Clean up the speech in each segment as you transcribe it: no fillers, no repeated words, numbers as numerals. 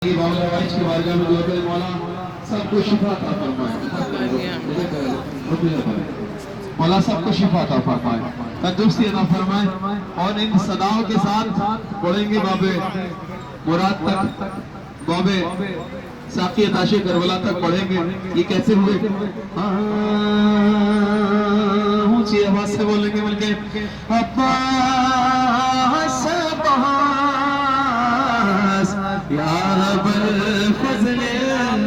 مولا وائش کی بارگاہ میں دعا کریں مولا سب کو شفا عطا فرمائے مولا سب کو شفا عطا فرمائے تندرستی عطا فرمائے اور ان صداؤں کے ساتھ پڑھیں گے بابے مراد تک بابے ساقی عطاشِ کربلا تک پڑھیں گے یہ کیسے ہوئے اونچی آواز سے بولیں گے مل کے عباس عباس یا رب الفضل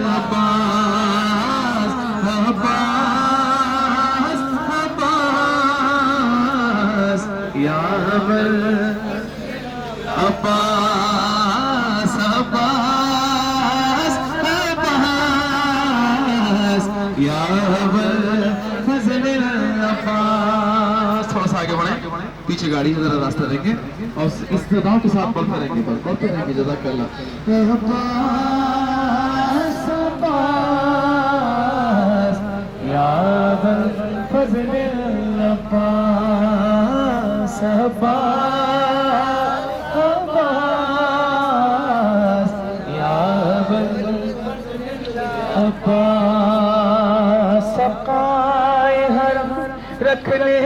عباس عباس عباس یا رب عباس عباس عباس یا رب الفضل عباس تھوڑا سا آگے بڑھیں پیچھے گاڑی ہے ذرا راستہ دیں گے اور اس صداؤں کے ساتھ پڑھتے رہیں گے جزاک اللہ عباس عباس یا ذا الفضل عباس عباس عباس یا ذا الفضل عباس سقائے حرم رکھ لے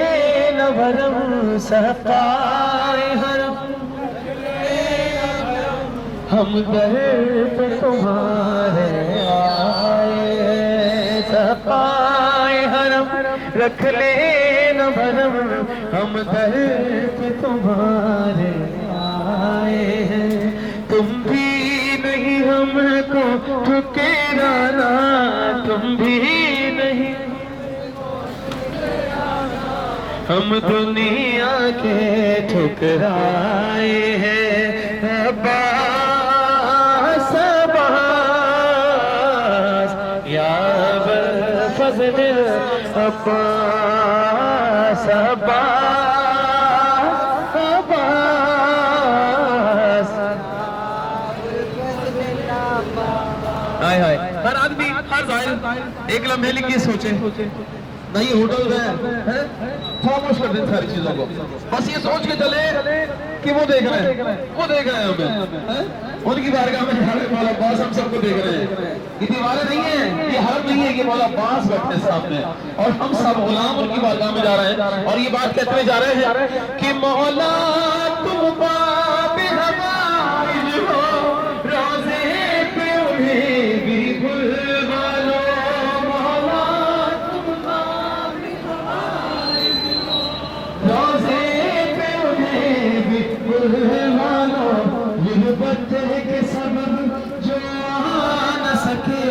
نہ بھرم سقائے حرم ہم در پہ تمہارے آئے سقائے حرم رکھ لے نہ بھرم ہم در پہ تمہارے آئے ہیں تم بھی نہیں ہم کو ٹھکرانا تم بھی نہیں ہم دنیا کے ٹھکرائے ہیں عباس عباس یا ذا الفضل عباس عباس عباس ہائے ہائے ہر آدمی ہر ظاہر ایک لمحے لیے سوچے نہیں ہوٹل گئے خاموش کر دیں ساری چیزوں کو بس یہ سوچ کے چلے کہ وہ دیکھ رہے ہیں ہمیں ان کی بارگاہ میں مولا عباس ہم سب کو دیکھ رہے ہیں یہ دیواریں نہیں ہیں یہ حرم نہیں ہے کہ مولا عباس بیٹھے سامنے اور ہم سب غلام ان کی بارگاہ میں جا رہے ہیں اور یہ بات کہتے ہوئے جا رہے ہیں کہ مولا تم باب حوائج ہو روزے پہ انہیں بھی بلوا لو مولا تم باب حوائج روزے پہ انہیں بھی بلوا لو غربت کے سبب جو آ نہ سکے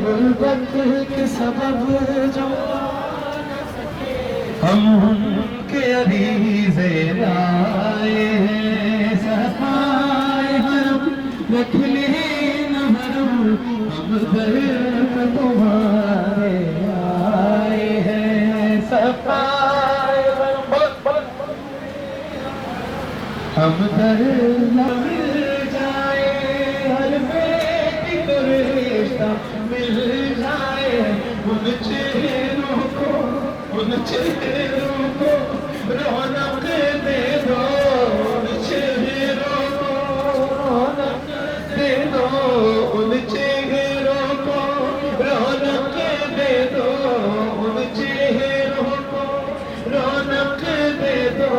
غربت کے سبب جو ہم ان کے عریضے لائے ہیں سقائے حرم رکھ لے نہ بھرم ہم در پہ تمہارے آئے ہیں سقائے حرم ہم در مل جائے ہر بیٹی کو رشتہ مل جائے ان چہروں کو رونق دے دو ان چہروں کو رونق دے دو ان چہروں کو رونق دے دو ان چہروں کو رونق دے دو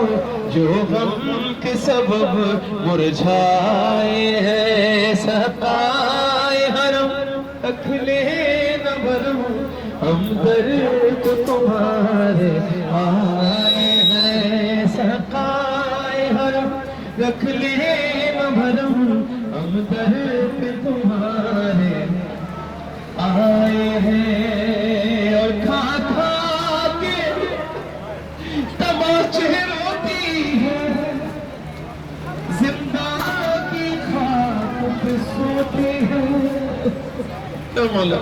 جو غم کے سبب مرجھائے ہیں سقائے حرم رکھ لے نہ بھرم ہم در کو تمہارے آئے ہیں سقائے حرم رکھ لے نہ بھرم ہم در پہ تمہارے آئے ہیں اور کھا کھا کے تماچے روتی ہے زندہ کی خاک پہ سوتی ہے مولا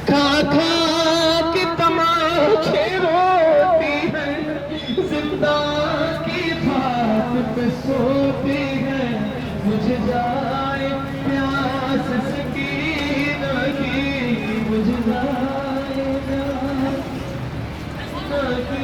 کھا کھا کے تماچے روتی ہے زندہ کی خاک پہ سوتی ہے مجھے جائے پیاس سکینہ کی مجھے جائے پیاس سکینہ کی